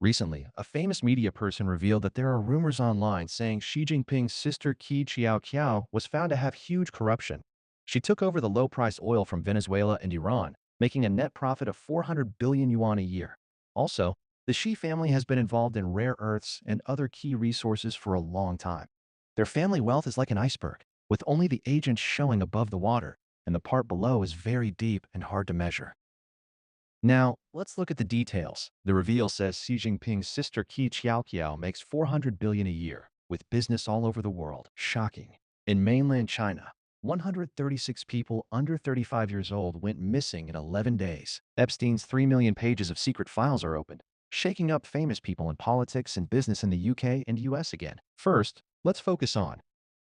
Recently, a famous media person revealed that there are rumors online saying Xi Jinping's sister Qi Qiao was found to have huge corruption. She took over the low-priced oil from Venezuela and Iran, making a net profit of 400 billion yuan a year. Also, the Xi family has been involved in rare earths and other key resources for a long time. Their family wealth is like an iceberg, with only the agents showing above the water, and the part below is very deep and hard to measure. Now, let's look at the details. The reveal says Xi Jinping's sister Qi Qiao makes 400 billion a year, with business all over the world. Shocking. In mainland China, 136 people under 35 years old went missing in 11 days. Epstein's 3 million pages of secret files are opened, shaking up famous people in politics and business in the UK and US again. First, let's focus on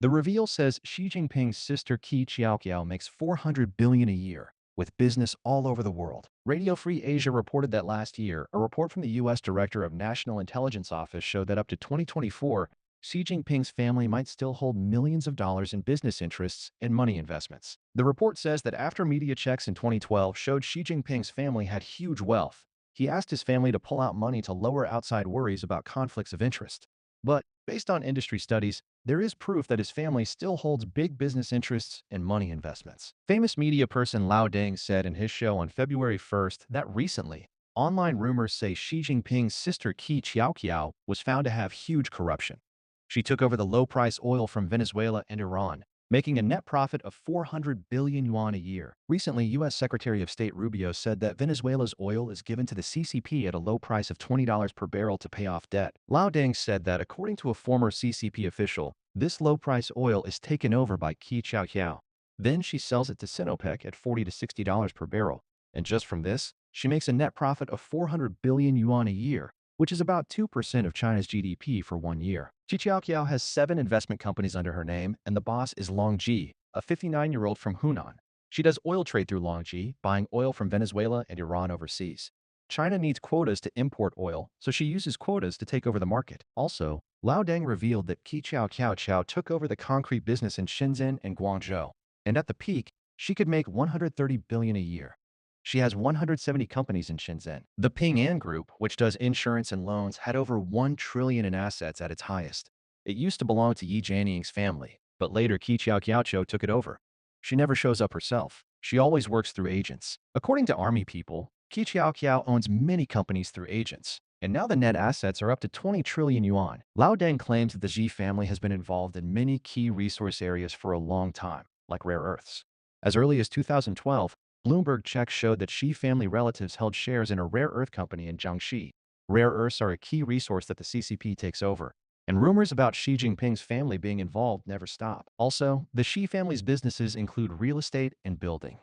the reveal says Xi Jinping's sister Qi Qiao makes 400 billion a year, with business all over the world. Radio Free Asia reported that last year, a report from the U.S. Director of National Intelligence Office showed that up to 2024, Xi Jinping's family might still hold millions of dollars in business interests and money investments. The report says that after media checks in 2012 showed Xi Jinping's family had huge wealth, he asked his family to pull out money to lower outside worries about conflicts of interest. But, based on industry studies, there is proof that his family still holds big business interests and money investments. Famous media person Lao Deng said in his show on February 1st that recently, online rumors say Xi Jinping's sister Qi Qiao was found to have huge corruption. She took over the low-price oil from Venezuela and Iran, making a net profit of 400 billion yuan a year. Recently, U.S. Secretary of State Rubio said that Venezuela's oil is given to the CCP at a low price of $20 per barrel to pay off debt. Lao Deng said that according to a former CCP official, this low-price oil is taken over by Qi Qiao. Then she sells it to Sinopec at $40 to $60 per barrel. And just from this, she makes a net profit of 400 billion yuan a year, which is about 2% of China's GDP for 1 year. Qi Qiao has 7 investment companies under her name, and the boss is Long Ji, a 59-year-old from Hunan. She does oil trade through Long Ji, buying oil from Venezuela and Iran overseas. China needs quotas to import oil, so she uses quotas to take over the market. Also, Lao Deng revealed that Qi Qiao took over the concrete business in Shenzhen and Guangzhou, and at the peak, she could make 130 billion a year. She has 170 companies in Shenzhen. The Ping An Group, which does insurance and loans, had over 1 trillion in assets at its highest. It used to belong to Yi Jianying's family, but later Qi Qiao took it over. She never shows up herself. She always works through agents. According to army people, Qi Qiao owns many companies through agents, and now the net assets are up to 20 trillion yuan. Lao Deng claims that the Xi family has been involved in many key resource areas for a long time, like rare earths. As early as 2012, Bloomberg checks showed that Xi family relatives held shares in a rare earth company in Jiangxi. Rare earths are a key resource that the CCP takes over, and rumors about Xi Jinping's family being involved never stop. Also, the Xi family's businesses include real estate and building.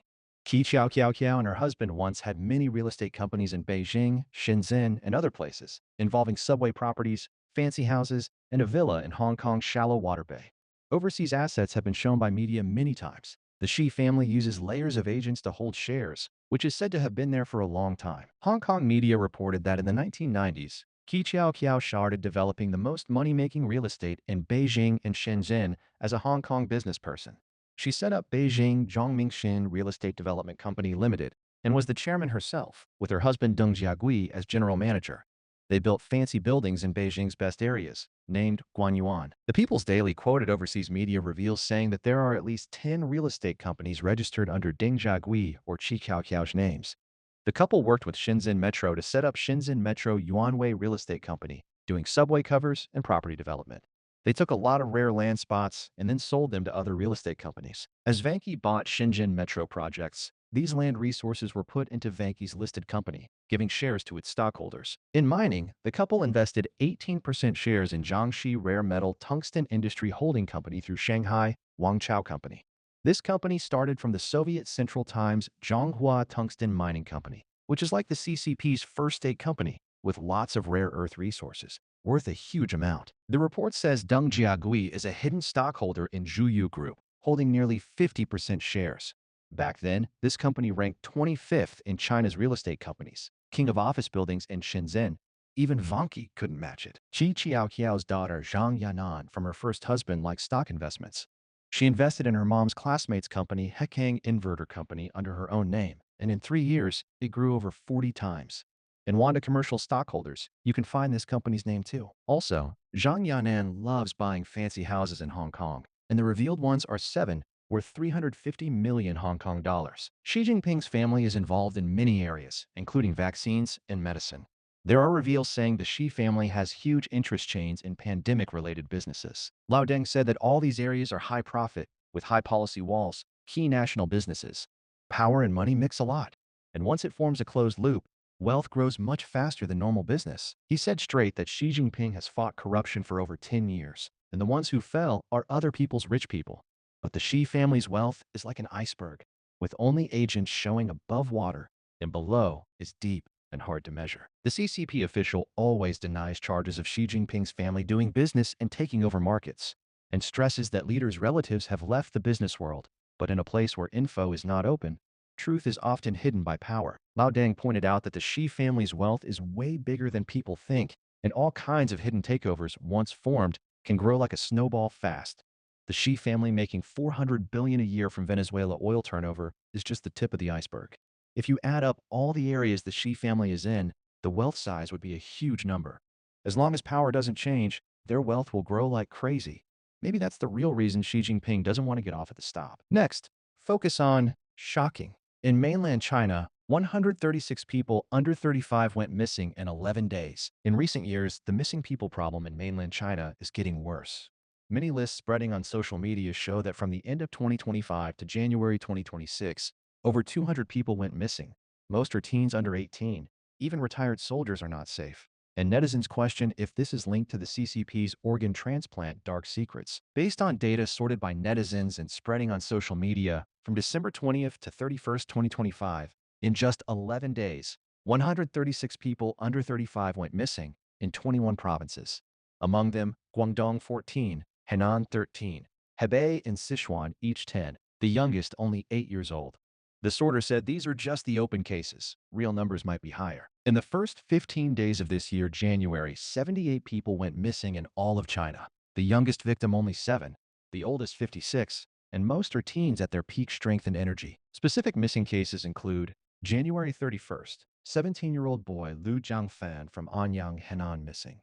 Qi Qiao and her husband once had many real estate companies in Beijing, Shenzhen, and other places, involving subway properties, fancy houses, and a villa in Hong Kong's shallow water bay. Overseas assets have been shown by media many times. The Xi family uses layers of agents to hold shares, which is said to have been there for a long time. Hong Kong media reported that in the 1990s, Qi Qiao started developing the most money-making real estate in Beijing and Shenzhen as a Hong Kong business person. She set up Beijing Zhongmingxin Real Estate Development Company Limited and was the chairman herself, with her husband Deng Jiagui as general manager. They built fancy buildings in Beijing's best areas, named Guanyuan. The People's Daily quoted overseas media reveals saying that there are at least 10 real estate companies registered under Deng Jiagui or Qi Qiao's names. The couple worked with Shenzhen Metro to set up Shenzhen Metro Yuanwei Real Estate Company, doing subway covers and property development. They took a lot of rare land spots and then sold them to other real estate companies. As Vanke bought Shenzhen Metro projects, these land resources were put into Vanke's listed company, giving shares to its stockholders. In mining, the couple invested 18% shares in Jiangxi Rare Metal Tungsten Industry Holding Company through Shanghai Wangchao Company. This company started from the Soviet Central Times Zhonghua Tungsten Mining Company, which is like the CCP's first state company, with lots of rare earth resources, worth a huge amount. The report says Deng Jiagui is a hidden stockholder in Zhuyu Group, holding nearly 50% shares. Back then, this company ranked 25th in China's real estate companies, king of office buildings in Shenzhen. Even Vanke couldn't match it. Qi Qiao's daughter Zhang Yanan from her first husband liked stock investments. She invested in her mom's classmate's company, Hekang Inverter Company, under her own name, and in 3 years, it grew over 40 times. In Wanda Commercial stockholders, you can find this company's name too. Also, Zhang Yanan loves buying fancy houses in Hong Kong, and the revealed ones are 7, worth 350 million Hong Kong dollars. Xi Jinping's family is involved in many areas, including vaccines and medicine. There are reveals saying the Xi family has huge interest chains in pandemic-related businesses. Lao Deng said that all these areas are high profit, with high policy walls, key national businesses. Power and money mix a lot, and once it forms a closed loop, wealth grows much faster than normal business. He said straight that Xi Jinping has fought corruption for over 10 years, and the ones who fell are other people's rich people. But the Xi family's wealth is like an iceberg, with only agents showing above water, and below is deep and hard to measure. The CCP official always denies charges of Xi Jinping's family doing business and taking over markets, and stresses that leaders' relatives have left the business world, but in a place where info is not open, truth is often hidden by power. Lao Deng pointed out that the Xi family's wealth is way bigger than people think, and all kinds of hidden takeovers, once formed, can grow like a snowball fast. The Xi family making $400 billion a year from Venezuela oil turnover is just the tip of the iceberg. If you add up all the areas the Xi family is in, the wealth size would be a huge number. As long as power doesn't change, their wealth will grow like crazy. Maybe that's the real reason Xi Jinping doesn't want to get off at the stop. Next, focus on shocking. In mainland China, 136 people under 35 went missing in 11 days. In recent years, the missing people problem in mainland China is getting worse. Many lists spreading on social media show that from the end of 2025 to January 2026, over 200 people went missing. Most are teens under 18. Even retired soldiers are not safe. And netizens question if this is linked to the CCP's organ transplant dark secrets. Based on data sorted by netizens and spreading on social media, from December 20th to 31st, 2025, in just 11 days, 136 people under 35 went missing in 21 provinces. Among them, Guangdong 14, Henan 13, Hebei and Sichuan each 10, the youngest only 8 years old. The sorter said these are just the open cases. Real numbers might be higher. In the first 15 days of this year, January, 78 people went missing in all of China. The youngest victim only 7, the oldest 56, and most are teens at their peak strength and energy. Specific missing cases include January 31st, 17-year-old boy Lu Jiangfan from Anyang, Henan missing.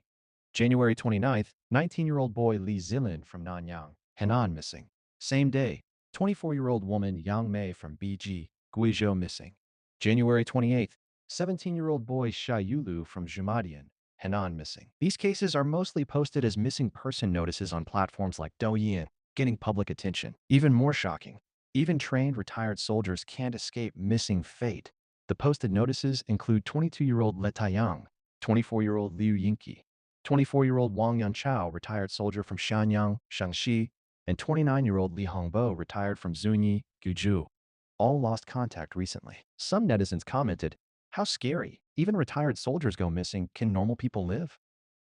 January 29th, 19-year-old boy Li Zilin from Nanyang, Henan missing. Same day, 24-year-old woman Yang Mei from Beijing, Guizhou missing. January 28th, 17-year-old boy Xia Yulu from Zhumadian, Henan missing. These cases are mostly posted as missing person notices on platforms like Douyin, getting public attention. Even more shocking, even trained retired soldiers can't escape missing fate. The posted notices include 22-year-old Le Taiyang, 24-year-old Liu Yingqi, 24-year-old Wang Yanchao, retired soldier from Shanyang, Shaanxi, and 29-year-old Li Hongbo, retired from Zunyi, Guizhou. All lost contact recently. Some netizens commented, "How scary. Even retired soldiers go missing. Can normal people live?"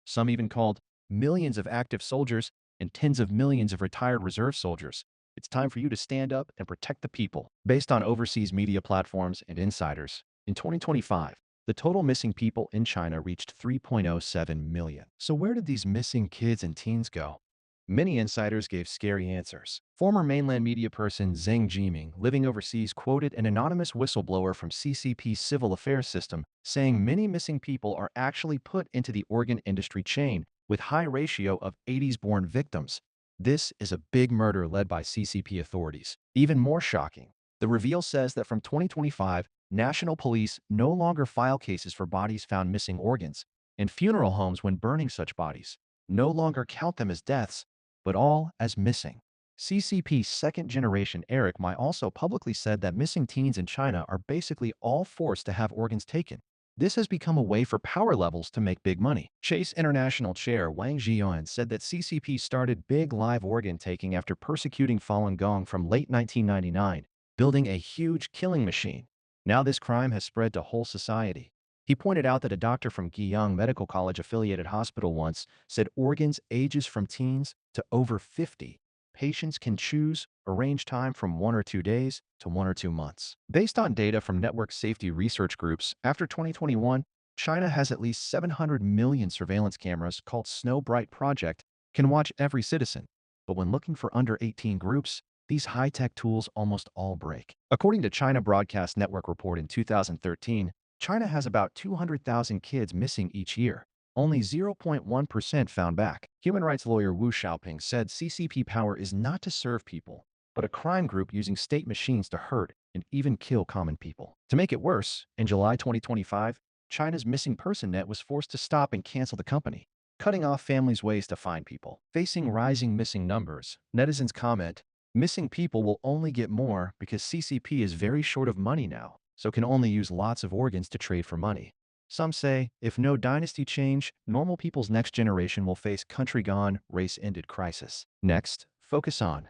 Some even called millions of active soldiers and tens of millions of retired reserve soldiers. It's time for you to stand up and protect the people. Based on overseas media platforms and insiders, in 2025, the total missing people in China reached 3.07 million. So where did these missing kids and teens go? Many insiders gave scary answers. Former mainland media person Zheng Jiming, living overseas, quoted an anonymous whistleblower from CCP's civil affairs system, saying many missing people are actually put into the organ industry chain, with high ratio of 80s-born victims. This is a big murder led by CCP authorities. Even more shocking, the reveal says that from 2025, national police no longer file cases for bodies found missing organs, and funeral homes, when burning such bodies, no longer count them as deaths, but all as missing. CCP's second generation Eric Mai also publicly said that missing teens in China are basically all forced to have organs taken. This has become a way for power levels to make big money. Chase International Chair Wang Zhiyuan said that CCP started big live organ taking after persecuting Falun Gong from late 1999, building a huge killing machine. Now this crime has spread to whole society. He pointed out that a doctor from Guiyang Medical College affiliated hospital once said organs ages from teens to over 50. Patients can choose a range time from 1 or 2 days to 1 or 2 months. Based on data from network safety research groups, after 2021, China has at least 700 million surveillance cameras called Snow Bright Project can watch every citizen. But when looking for under 18 groups, these high-tech tools almost all break. According to China Broadcast Network report in 2013, China has about 200,000 kids missing each year. Only 0.1% found back. Human rights lawyer Wu Xiaoping said CCP power is not to serve people, but a crime group using state machines to hurt and even kill common people. To make it worse, in July 2025, China's missing person net was forced to stop and cancel the company, cutting off families' ways to find people. Facing rising missing numbers, netizens comment, missing people will only get more because CCP is very short of money now, so can only use lots of organs to trade for money. Some say, if no dynasty change, normal people's next generation will face country-gone, race-ended crisis. Next, focus on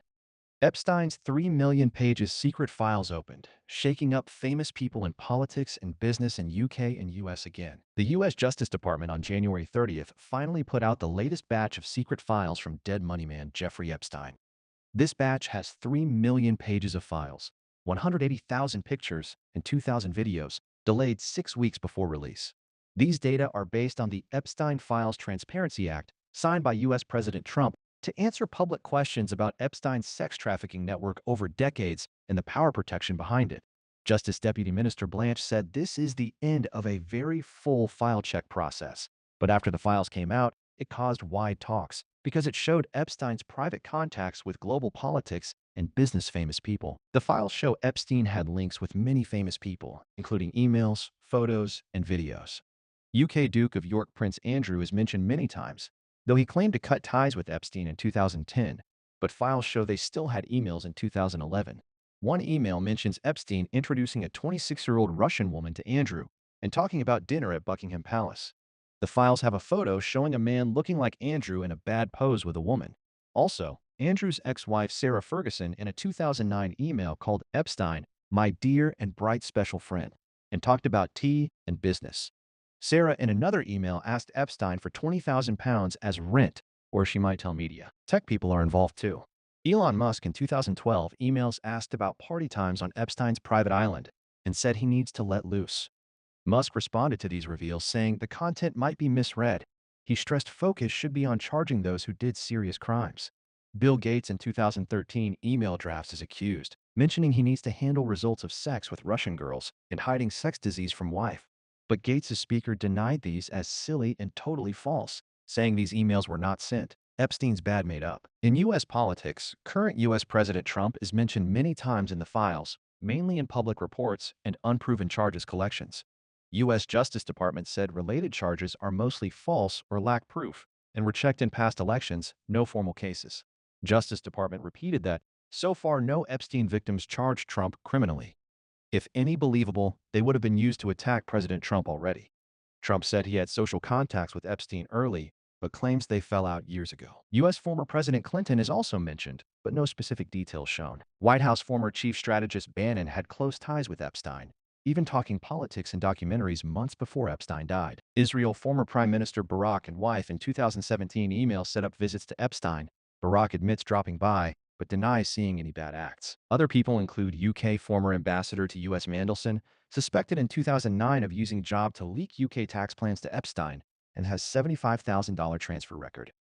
Epstein's 3 million pages secret files opened, shaking up famous people in politics and business in UK and US again. The US Justice Department on January 30th finally put out the latest batch of secret files from dead moneyman Jeffrey Epstein. This batch has 3 million pages of files, 180,000 pictures, and 2,000 videos, delayed 6 weeks before release. These data are based on the Epstein Files Transparency Act, signed by US President Trump to answer public questions about Epstein's sex trafficking network over decades and the power protection behind it. Justice Deputy Minister Blanche said this is the end of a very full file check process. But after the files came out, it caused wide talks because it showed Epstein's private contacts with global politics and business famous people. The files show Epstein had links with many famous people, including emails, photos, and videos. UK Duke of York Prince Andrew is mentioned many times, though he claimed to cut ties with Epstein in 2010, but files show they still had emails in 2011. One email mentions Epstein introducing a 26-year-old Russian woman to Andrew and talking about dinner at Buckingham Palace. The files have a photo showing a man looking like Andrew in a bad pose with a woman. Also, Andrew's ex-wife Sarah Ferguson in a 2009 email called Epstein, "my dear and bright special friend," and talked about tea and business. Sarah in another email asked Epstein for £20,000 as rent, or she might tell media. Tech people are involved too. Elon Musk in 2012 emails asked about party times on Epstein's private island and said he needs to let loose. Musk responded to these reveals saying the content might be misread. He stressed focus should be on charging those who did serious crimes. Bill Gates in 2013 email drafts as accused, mentioning he needs to handle results of sex with Russian girls and hiding sex disease from wife. But Gates' speaker denied these as silly and totally false, saying these emails were not sent. Epstein's bad made up. In U.S. politics, current U.S. President Trump is mentioned many times in the files, mainly in public reports and unproven charges collections. U.S. Justice Department said related charges are mostly false or lack proof and were checked in past elections, no formal cases. Justice Department repeated that, so far no Epstein victims charged Trump criminally. If any believable, they would have been used to attack President Trump already. Trump said he had social contacts with Epstein early, but claims they fell out years ago. U.S. former President Clinton is also mentioned, but no specific details shown. White House former chief strategist Bannon had close ties with Epstein, even talking politics in documentaries months before Epstein died. Israel former Prime Minister Barak and wife in 2017 emails set up visits to Epstein. Barak admits dropping by, but denies seeing any bad acts. Other people include UK former ambassador to US Mandelson, suspected in 2009 of using job to leak UK tax plans to Epstein, and has $75,000 transfer record.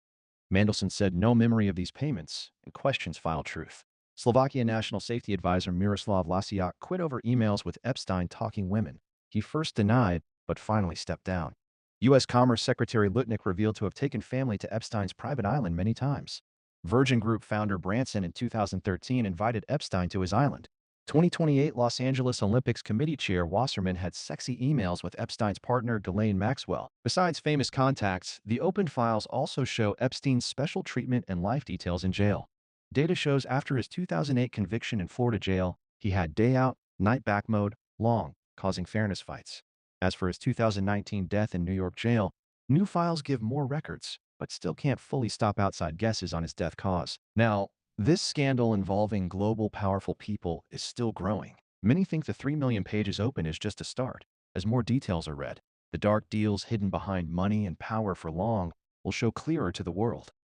Mandelson said no memory of these payments and questions file truth. Slovakia National Safety Advisor Miroslav Lasiak quit over emails with Epstein talking women. He first denied, but finally stepped down. U.S. Commerce Secretary Lutnick revealed to have taken family to Epstein's private island many times. Virgin Group founder Branson in 2013 invited Epstein to his island. 2028 Los Angeles Olympics Committee Chair Wasserman had sexy emails with Epstein's partner Ghislaine Maxwell. Besides famous contacts, the open files also show Epstein's special treatment and life details in jail. Data shows after his 2008 conviction in Florida jail, he had day out, night back mode, long, causing fairness fights. As for his 2019 death in New York jail, new files give more records, but still can't fully stop outside guesses on his death cause. Now, this scandal involving global powerful people is still growing. Many think the 3 million pages open is just a start. As more details are read, the dark deals hidden behind money and power for long will show clearer to the world.